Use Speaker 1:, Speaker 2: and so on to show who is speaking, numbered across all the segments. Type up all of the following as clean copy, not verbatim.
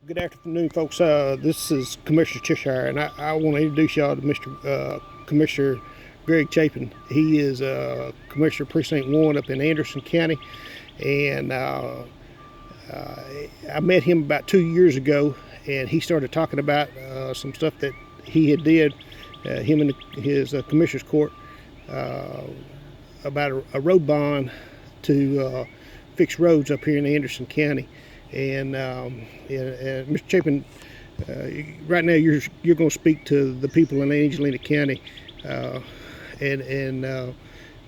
Speaker 1: Good afternoon, folks. This is Commissioner Cheshire, and I want to introduce y'all to Mr. Commissioner Greg Chapin. He is Commissioner Precinct 1 up in Anderson County, and I met him about 2 years ago, and he started talking about some stuff that he had did, him and his Commissioner's Court, about a road bond to fix roads up here in Anderson County. And Mr. Chapin, right now you're going to speak to the people in Angelina County, and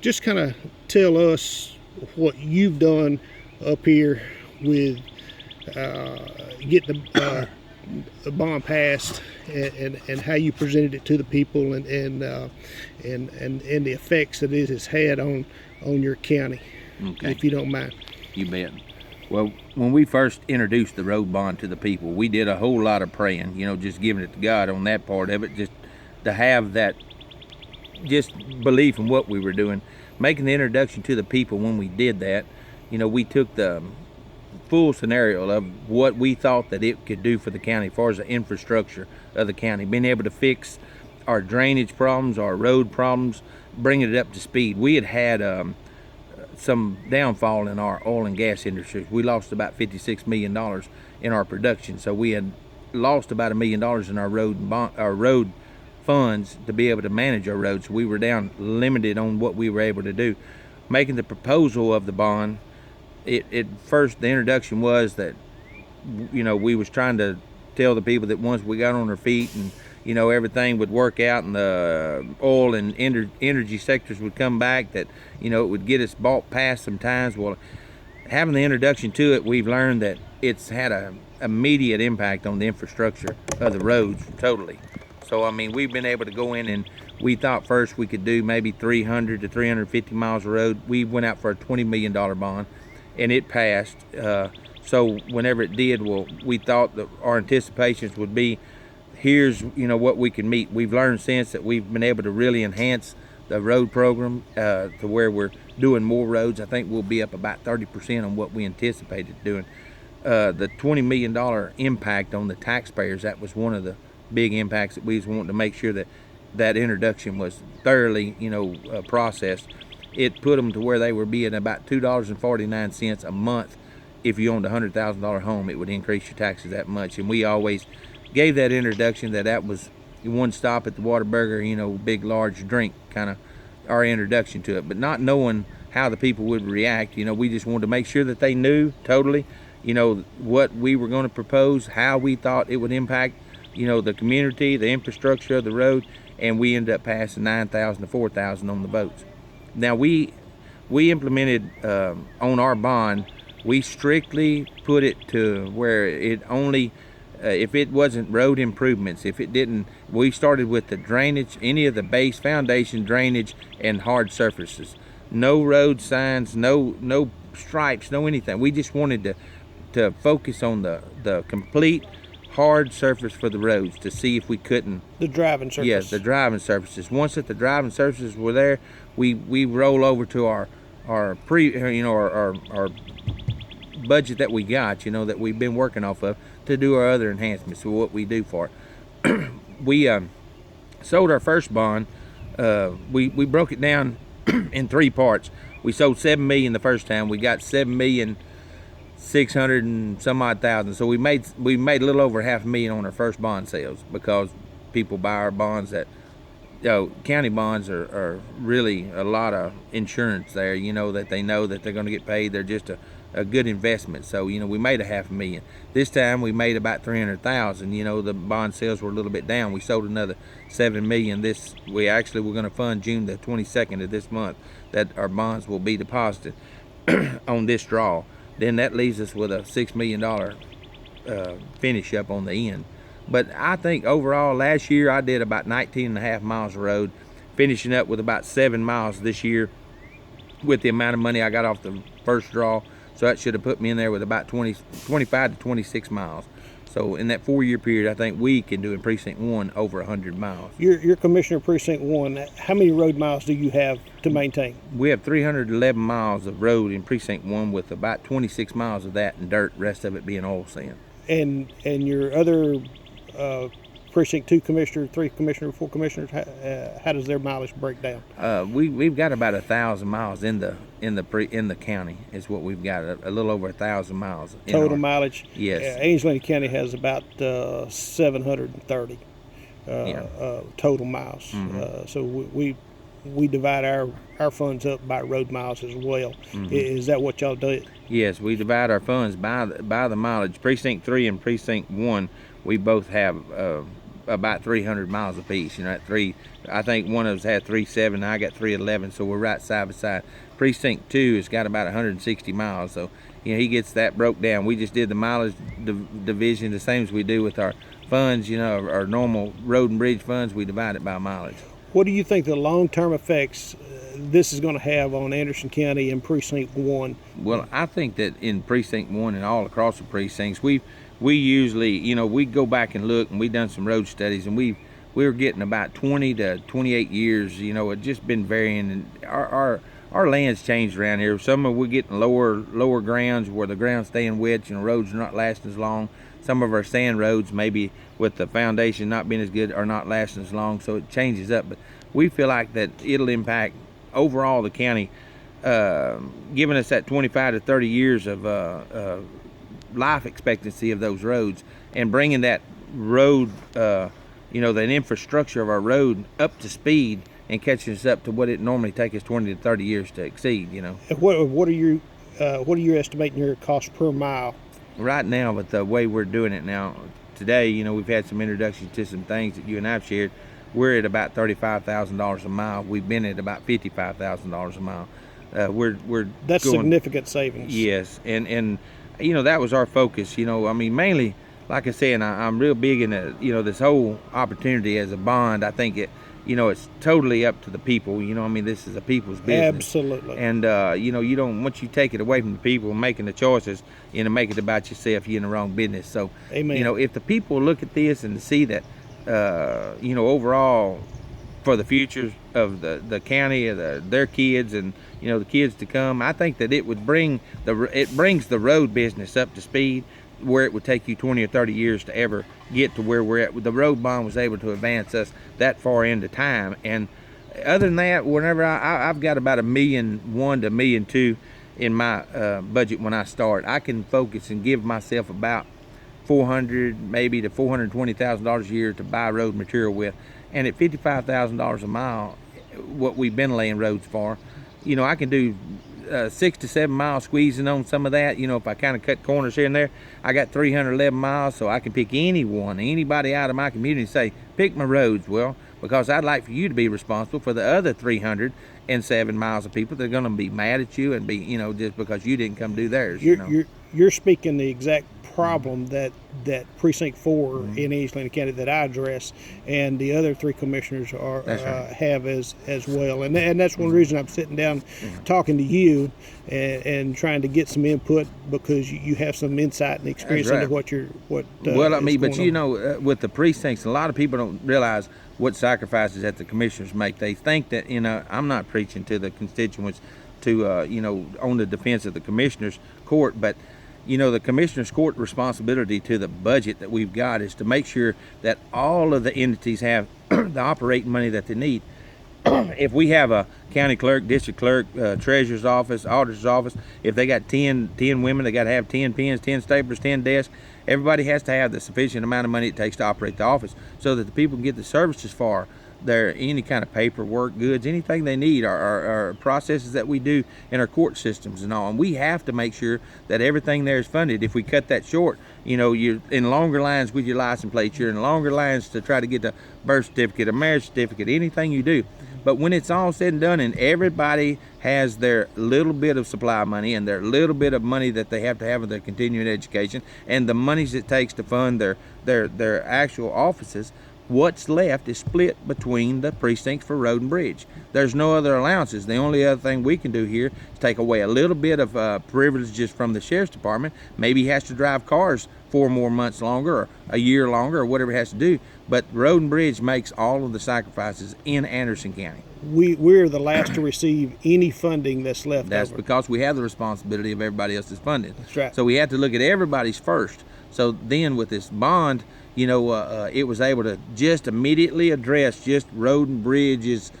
Speaker 1: just kind of tell us what you've done up here with getting the bond passed, and how you presented it to the people, and the effects that it has had on your county.
Speaker 2: Okay.
Speaker 1: If you don't mind.
Speaker 2: You bet. Well, when we first introduced the road bond to the people, we did a whole lot of praying, just giving it to God on that part of it, just to have that just belief in what we were doing. Making the introduction to the people when we did that, we took the full scenario of what we thought that it could do for the county as far as the infrastructure of the county, being able to fix our drainage problems, our road problems, bringing it up to speed. We had some downfall in our oil and gas industry. We lost about $56 million in our production, so we had lost about $1 million in our road funds to be able to manage our roads. We were down limited on what we were able to do. Making the proposal of the bond, it first, the introduction was that we was trying to tell the people that once we got on our feet and everything would work out and the oil and energy sectors would come back, that it would get us bought past sometimes. Well, having the introduction to it, we've learned that it's had a immediate impact on the infrastructure of the roads totally. So we've been able to go in, and we thought first we could do maybe 300 to 350 miles of road. We went out for a $20 million bond, and it passed. So whenever it did, well, we thought that our anticipations would be, here's what we can meet. We've learned since that we've been able to really enhance the road program to where we're doing more roads. I think we'll be up about 30% on what we anticipated doing. The $20 million impact on the taxpayers, that was one of the big impacts that we was wanting to make sure that introduction was thoroughly processed. It put them to where they were being about $2.49 a month. If you owned a $100,000 home, it would increase your taxes that much. And we always gave that introduction that was one stop at the Whataburger, big large drink, kind of our introduction to it, but not knowing how the people would react. We just wanted to make sure that they knew totally what we were going to propose, how we thought it would impact the community, the infrastructure of the road, and we ended up passing 9,000 to 4,000 on the boats. Now we implemented on our bond, we strictly put it to where it only if it wasn't road improvements, if it didn't, we started with the drainage, any of the base foundation drainage and hard surfaces. No road signs, no stripes, no anything. We just wanted to focus on the complete hard surface for the roads to see if we couldn't.
Speaker 1: The driving surface.
Speaker 2: Yes, the driving surfaces. Once that the driving surfaces were there, we roll over to our budget that we got, that we've been working off of to do our other enhancements. So what we do for it. We sold our first bond. We broke it down in three parts. We sold $7 million the first time. We got $7,600,000 and some odd thousand. So we made a little over $500,000 on our first bond sales, because people buy our bonds that county bonds are really a lot of insurance there, that they know that they're going to get paid. They're just a good investment. So we made a $500,000. This time we made about $300,000. The bond sales were a little bit down. We sold another $7 million. We actually were going to fund June the 22nd of this month that our bonds will be deposited on this draw. Then that leaves us with a $6 million finish up on the end. But I think overall last year I did about 19 and a half miles of road, finishing up with about 7 miles this year with the amount of money I got off the first draw. So that should have put me in there with about 25 to 26 miles. So in that 4-year period, I think we can do in Precinct 1 over 100 miles.
Speaker 1: You're Commissioner Precinct 1. How many road miles do you have to maintain?
Speaker 2: We have 311 miles of road in Precinct 1, with about 26 miles of that in dirt, rest of it being oil sand.
Speaker 1: and your other precinct 2 commissioner, 3 commissioner, 4 commissioners, how does their mileage break down?
Speaker 2: We've got about 1,000 miles in the county is what we've got, a little over 1,000 miles
Speaker 1: Total mileage.
Speaker 2: Yes.
Speaker 1: Angelo County has about 730 total miles. So we divide our funds up by road miles as well. Is that what y'all do?
Speaker 2: Yes, we divide our funds by the mileage. Precinct 3 and Precinct 1, we both have about 300 miles apiece. You know, at 3, I think one of us had 370, I got 311, so we're right side by side. Precinct 2 has got about 160 miles, so he gets that broke down. We just did the mileage division the same as we do with our funds. Our normal road and bridge funds, we divide it by mileage.
Speaker 1: What do you think the long-term effects this is going to have on Anderson County and Precinct 1?
Speaker 2: Well, I think that in Precinct 1 and all across the precincts, we usually, we go back and look, and we've done some road studies, and we're getting about 20 to 28 years. It's just been varying, and our land's changed around here. Some of we're getting lower grounds where the ground's staying wet, roads are not lasting as long. Some of our sand roads, maybe with the foundation not being as good, are not lasting as long, so it changes up. But we feel like that it'll impact overall the county, giving us that 25 to 30 years of life expectancy of those roads, and bringing that road, that infrastructure of our road up to speed and catching us up to what it normally takes us 20 to 30 years to exceed.
Speaker 1: What are you estimating your cost per mile?
Speaker 2: Right now, with the way we're doing it now, today, we've had some introductions to some things that you and I've shared. We're at about $35,000 a mile. We've been at about $55,000 a mile. That's
Speaker 1: significant savings.
Speaker 2: Yes, and that was our focus. Mainly, like I said, I'm real big in this whole opportunity as a bond. I think it's totally up to the people. This is a people's business.
Speaker 1: Absolutely.
Speaker 2: And you don't, once you take it away from the people making the choices, make it about yourself, you're in the wrong business. So,
Speaker 1: Amen.
Speaker 2: If the people look at this and see that, overall, for the future of the county, their kids, and the kids to come, I think that it brings the road business up to speed, where it would take you 20 or 30 years to ever get to where we're at. The road bond was able to advance us that far into time. And other than that, whenever I've got about $1.1 million to $1.2 million in my budget when I start, I can focus and give myself about $400,000 maybe to $420,000 a year to buy road material with. And at $55,000 a mile, what we've been laying roads for, I can do 6 to 7 miles squeezing on some of that. If I kind of cut corners here and there, I got 311 miles, so I can pick anybody out of my community and say, pick my roads. Well, because I'd like for you to be responsible for the other 307 miles of people that are going to be mad at you and be, just because you didn't come do theirs.
Speaker 1: You're speaking the exact problem that Precinct 4 in East Lane County that I address, and the other 3 commissioners have as well. And that's one reason I'm sitting down talking to you and trying to get some input, because you have some insight and experience into what
Speaker 2: with the precincts, a lot of people don't realize what sacrifices that the commissioners make. They think that, I'm not preaching to the constituents to, on the defense of the commissioners court, but the commissioner's court responsibility to the budget that we've got is to make sure that all of the entities have the operating money that they need. If we have a county clerk, district clerk, treasurer's office, auditor's office, if they got 10 women, they got to have 10 pens, 10 staplers, 10 desks. Everybody has to have the sufficient amount of money it takes to operate the office, so that the people can get the services for any kind of paperwork, goods, anything they need, our processes that we do in our court systems and all. And we have to make sure that everything there is funded. If we cut that short, you're in longer lines with your license plate, you're in longer lines to try to get a birth certificate, a marriage certificate, anything you do. But when it's all said and done, and everybody has their little bit of supply money and their little bit of money that they have to have in their continuing education, and the monies it takes to fund their actual offices, what's left is split between the precincts for road and bridge. There's no other allowances. The only other thing we can do here is take away a little bit of privileges from the sheriff's department. Maybe he has to drive cars 4 more months longer, or a year longer, or whatever it has to do. But road and bridge makes all of the sacrifices in Anderson County.
Speaker 1: We're the last to receive any funding that's left
Speaker 2: That's
Speaker 1: over.
Speaker 2: because we have the responsibility of everybody else's funding.
Speaker 1: That's right.
Speaker 2: So we have to look at everybody's first. So then with this bond, it was able to just immediately address just road and bridges,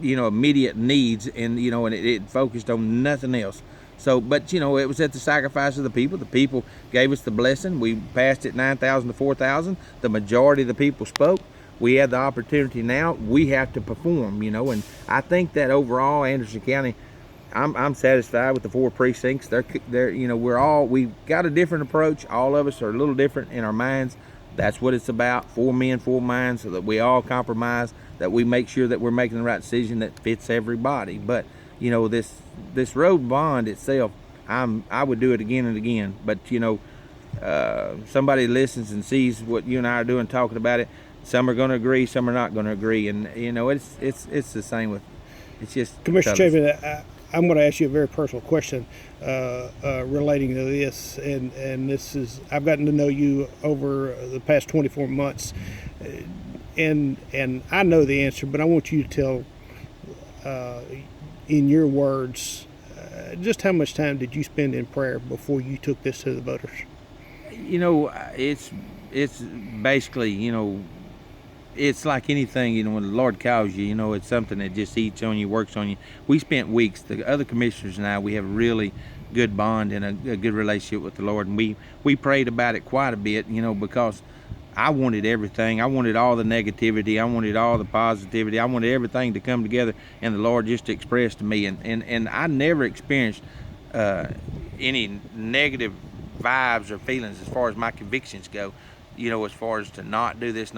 Speaker 2: immediate needs, and it focused on nothing else. So, but it was at the sacrifice of the people. The people gave us the blessing. We passed it 9,000 to 4,000. The majority of the people spoke. We had the opportunity now. We have to perform, and I think that overall, Anderson County, I'm satisfied with the 4 precincts. We've got a different approach. All of us are a little different in our minds. That's what it's about. 4 men, 4 minds, so that we all compromise, that we make sure that we're making the right decision that fits everybody. But this road bond itself, I would do it again and again. But somebody listens and sees what you and I are doing, talking about it. Some are going to agree, some are not going to agree, and it's the same with. It's just
Speaker 1: Commissioner Chapin, I'm going to ask you a very personal question relating to this, and this is, I've gotten to know you over the past 24 months, and I know the answer, but I want you to tell, in your words, just how much time did you spend in prayer before you took this to the voters?
Speaker 2: It's basically, it's like anything, when the Lord calls you, it's something that just eats on you, works on you. We spent weeks, the other commissioners and I, we have a really good bond and a good relationship with the Lord. And we prayed about it quite a bit, because I wanted everything. I wanted all the negativity. I wanted all the positivity. I wanted everything to come together and the Lord just to express to me. And I never experienced any negative vibes or feelings as far as my convictions go. As far as to not do this.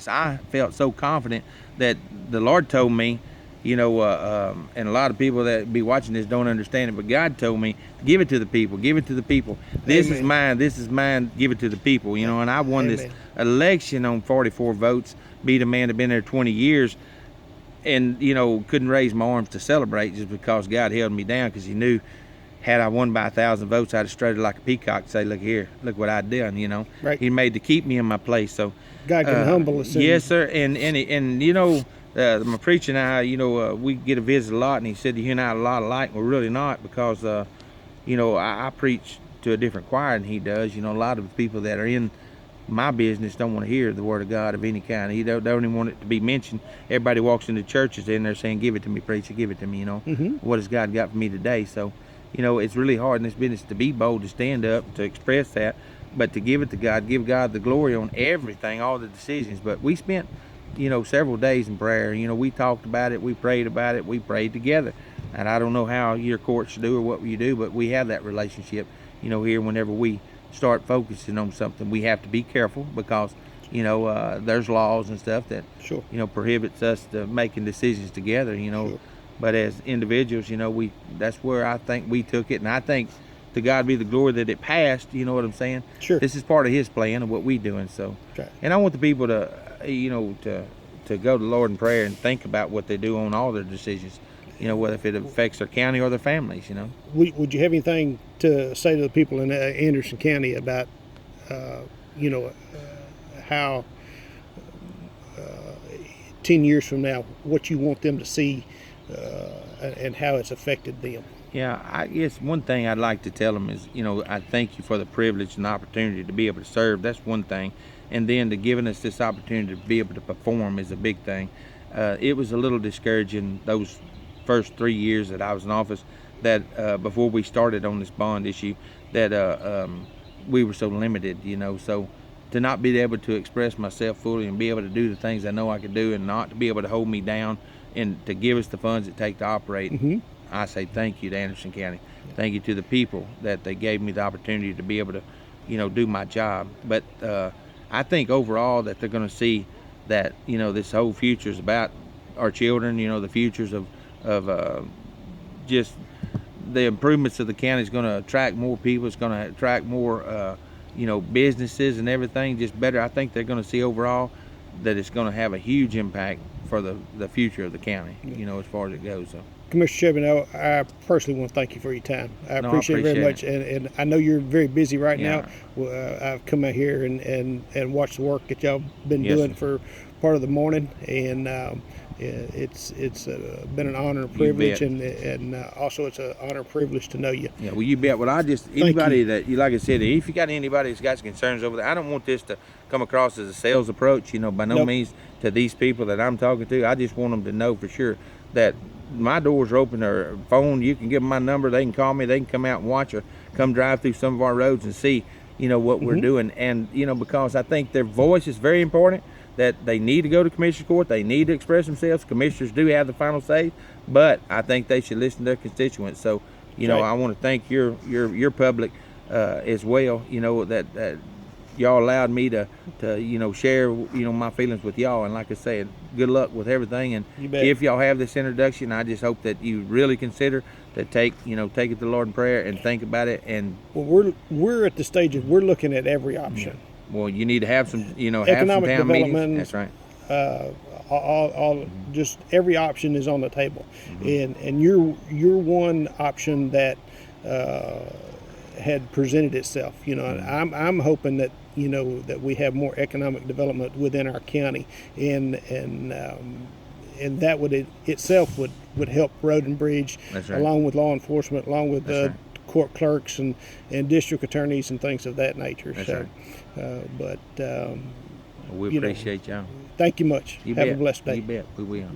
Speaker 2: I felt so confident that the Lord told me, and a lot of people that be watching this don't understand it, but God told me, give it to the people. This
Speaker 1: Amen.
Speaker 2: is mine, give it to the people, and I won
Speaker 1: Amen.
Speaker 2: this election on 44 votes, beat a man that been there 20 years, and, couldn't raise my arms to celebrate just because God held me down, because he knew had I won by 1,000 votes, I'd have strutted like a peacock and say, look here, look what I'd done,
Speaker 1: Right.
Speaker 2: He made to keep me in my place. So
Speaker 1: God can humble us.
Speaker 2: Yes, sir. And my preacher and I, we get a visit a lot, and he said, you and I are a lot alike. We're really not, because, I preach to a different choir than he does. A lot of the people that are in my business don't want to hear the word of God of any kind. He don't even want it to be mentioned. Everybody walks into churches and they're saying, give it to me, preacher, give it to me, What has God got for me today? So, it's really hard in this business to be bold, to stand up, to express that, but to give it to God, give God the glory on everything, all the decisions. But we spent, several days in prayer. We talked about it, we prayed about it, we prayed together. And I don't know how your courts do or what you do, but we have that relationship. Here, whenever we start focusing on something, we have to be careful, because, there's laws and stuff that,
Speaker 1: Sure.
Speaker 2: Prohibits us to making decisions together,
Speaker 1: Sure.
Speaker 2: But as individuals, that's where I think we took it, and I think to God be the glory that it passed. You know what I'm saying?
Speaker 1: Sure.
Speaker 2: This is part of His plan of what we doing. So,
Speaker 1: Okay.
Speaker 2: and I want the people to, to go to the Lord in prayer and think about what they do on all their decisions. Whether if it affects their county or their families.
Speaker 1: Would you have anything to say to the people in Anderson County about, how 10 years from now, what you want them to see, and how it's affected them?
Speaker 2: Yeah, I guess one thing I'd like to tell them is, I thank you for the privilege and opportunity to be able to serve. That's one thing. And then to giving us this opportunity to be able to perform is a big thing. It was a little discouraging those first 3 years that I was in office, that before we started on this bond issue, that we were so limited, so to not be able to express myself fully and be able to do the things I know I could do, and not to be able to hold me down and to give us the funds it takes to operate.
Speaker 1: Mm-hmm.
Speaker 2: I say thank you to Anderson County. Thank you to the people that they gave me the opportunity to be able to, do my job. But I think overall that they're going to see that, this whole future is about our children, the futures of just the improvements of the county is going to attract more people. It's going to attract more, businesses and everything, just better. I think they're going to see overall that it's going to have a huge impact for the future of the county, as far as it goes. So.
Speaker 1: Commissioner Chapin, I personally want to thank you for your time. I appreciate it very much. And I know you're very busy right now. I've come out here and watched the work that y'all been doing for part of the morning. And it's been an honor and
Speaker 2: You
Speaker 1: privilege,
Speaker 2: bet.
Speaker 1: and also it's an honor and privilege to know you.
Speaker 2: Yeah, well, you bet. Well, I just anybody that you like I said, if you got anybody that's got some concerns over there, I don't want this to come across as a sales approach. You know, by no
Speaker 1: Nope.
Speaker 2: means to these people that I'm talking to. I just want them to know for sure that my doors are open. Or phone, you can give them my number. They can call me. They can come out and watch or come drive through some of our roads and see, you know, what we're doing. And you know, because I think their voice is very important. That they need to go to commissioner's court. They need to express themselves. Commissioners do have the final say, but I think they should listen to their constituents. So, you know, I want to thank your public as well. You know that y'all allowed me to you know share my feelings with y'all. And like I said, good luck with everything. And if y'all have this introduction, I just hope that you really consider to take it to the Lord in prayer and think about it. And
Speaker 1: well, we're at the stage of we're looking at every option.
Speaker 2: Well, you need to have some, have
Speaker 1: Economic
Speaker 2: some town
Speaker 1: development.
Speaker 2: meetings. That's right.
Speaker 1: All just every option is on the table, and you're one option that had presented itself. You know, I'm hoping that that we have more economic development within our county, and that would itself would help Road and Bridge,
Speaker 2: That's right.
Speaker 1: along with law enforcement, along with
Speaker 2: That's right.
Speaker 1: court clerks and district attorneys and things of that nature.
Speaker 2: That's
Speaker 1: so,
Speaker 2: right. We appreciate y'all.
Speaker 1: Thank you much.
Speaker 2: You
Speaker 1: Have
Speaker 2: bet.
Speaker 1: a blessed day.
Speaker 2: You bet. We will.